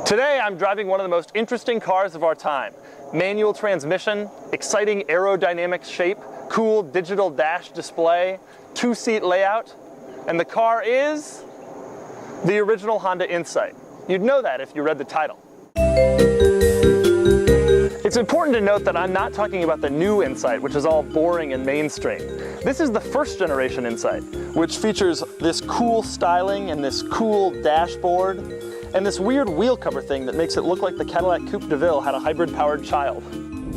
Today I'm driving one of the most interesting cars of our time. Manual transmission, exciting aerodynamic shape, cool digital dash display, two-seat layout, and the car is the original Honda Insight. You'd know that if you read the title. It's important to note that I'm not talking about the new Insight, which is all boring and mainstream. This is the first generation Insight, which features this cool styling and this cool dashboard, and this weird wheel cover thing that makes it look like the Cadillac Coupe de Ville had a hybrid-powered child.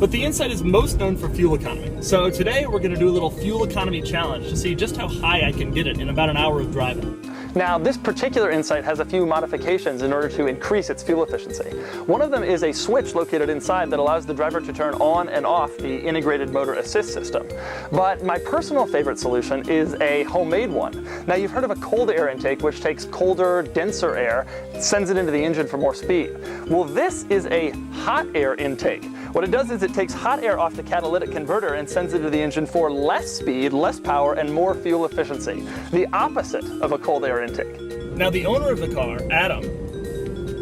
But the Insight is most known for fuel economy. So today we're going to do a little fuel economy challenge to see just how high I can get it in about an hour of driving. Now, this particular Insight has a few modifications in order to increase its fuel efficiency. One of them is a switch located inside that allows the driver to turn on and off the integrated motor assist system. But my personal favorite solution is a homemade one. Now, you've heard of a cold air intake, which takes colder, denser air, sends it into the engine for more speed. Well, this is a hot air intake. What it does is it takes hot air off the catalytic converter and sends it to the engine for less speed, less power, and more fuel efficiency. The opposite of a cold air intake. Now the owner of the car, Adam,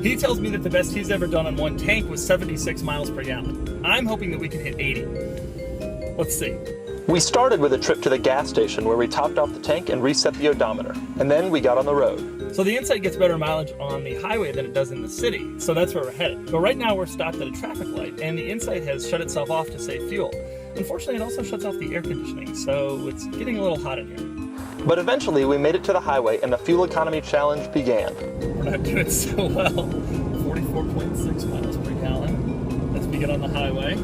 he tells me that the best he's ever done on one tank was 76 miles per gallon. I'm hoping that we can hit 80. Let's see. We started with a trip to the gas station where we topped off the tank and reset the odometer, and then we got on the road. So the Insight gets better mileage on the highway than it does in the city, so that's where we're headed. But right now we're stopped at a traffic light, and the Insight has shut itself off to save fuel. Unfortunately, it also shuts off the air conditioning, so it's getting a little hot in here. But eventually we made it to the highway and the fuel economy challenge began. We're not doing so well. 44.6 miles per gallon as we get on the highway.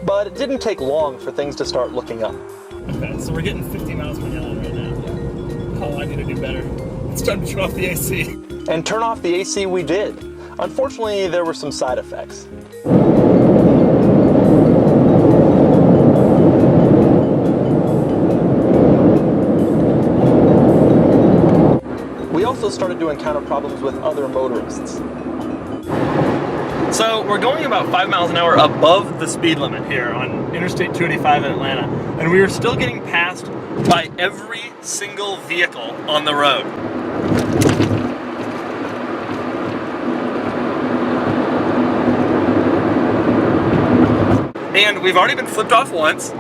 But it didn't take long for things to start looking up. Okay, so we're getting 50 miles per gallon right now. Oh, I need to do better. It's time to turn off the AC. And turn off the AC we did. Unfortunately, there were some side effects. We also started to encounter problems with other motorists. So we're going about 5 miles an hour above the speed limit here on Interstate 285 in Atlanta, and we are still getting passed by every single vehicle on the road. And we've already been flipped off once,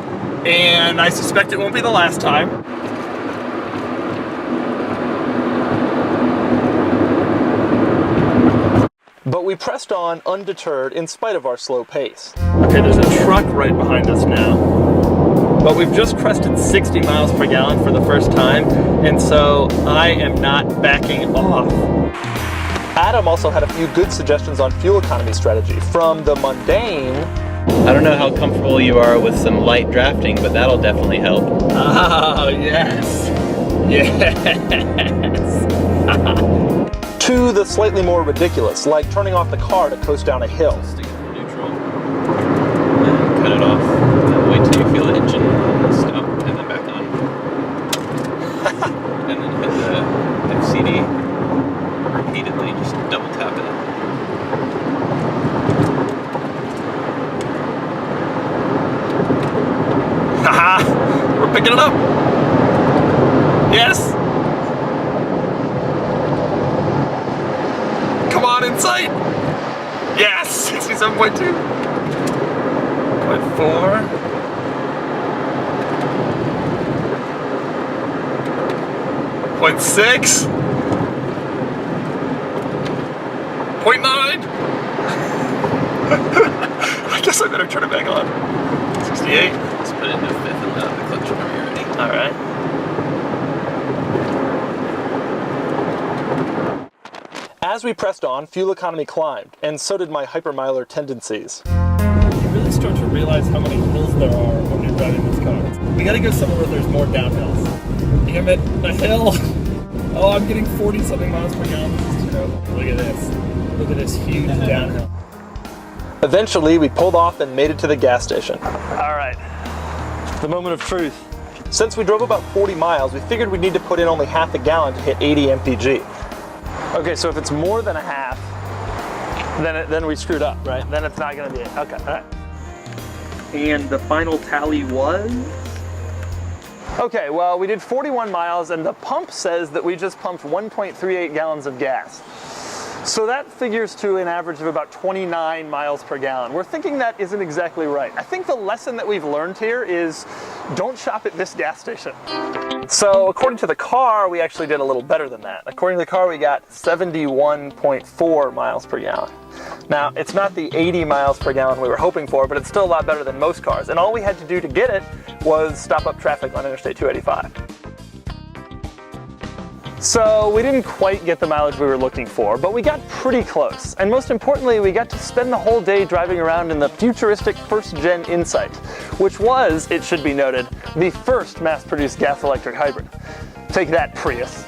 and I suspect it won't be the last time. But we pressed on undeterred in spite of our slow pace. Okay, there's a truck right behind us now. But we've just crested 60 miles per gallon for the first time, and so I am not backing off. Adam also had a few good suggestions on fuel economy strategy, from the mundane. I don't know how comfortable you are with some light drafting, but that'll definitely help. Oh, yes. Yes. To the slightly more ridiculous, like turning off the car to coast down a hill. Stick it in neutral and cut it off. And wait till you feel the engine stop and then back on. And then hit the FCD repeatedly, just double tap it. Haha! We're picking it up! Yes! Come on, Insight! Yes! 67.2! 0.4. 0.6. 0.9. I guess I better turn it back on. 68. Let's put it into fifth and the clutch whenever you're ready. Alright. As we pressed on, fuel economy climbed, and so did my hypermiler tendencies. You really start to realize how many hills there are when you're driving this car. We gotta go somewhere where there's more downhills. Damn it, a hill! Oh, I'm getting 40-something miles per gallon. This is terrible. Look at this. Look at this huge downhill. Eventually, we pulled off and made it to the gas station. Alright, the moment of truth. Since we drove about 40 miles, we figured we'd need to put in only half a gallon to hit 80 mpg. Okay, so if it's more than a half, then we screwed up, right? Then it's not gonna be it. Okay, all right. And the final tally was? Okay, well, we did 41 miles, and the pump says that we just pumped 1.38 gallons of gas. So that figures to an average of about 29 miles per gallon. We're thinking that isn't exactly right. I think the lesson that we've learned here is don't shop at this gas station. So according to the car, we actually did a little better than that. According to the car, we got 71.4 miles per gallon. Now, it's not the 80 miles per gallon we were hoping for, but it's still a lot better than most cars. And all we had to do to get it was stop up traffic on Interstate 285. So we didn't quite get the mileage we were looking for, but we got pretty close. And most importantly, we got to spend the whole day driving around in the futuristic first-gen Insight, which was, it should be noted, the first mass-produced gas-electric hybrid. Take that, Prius.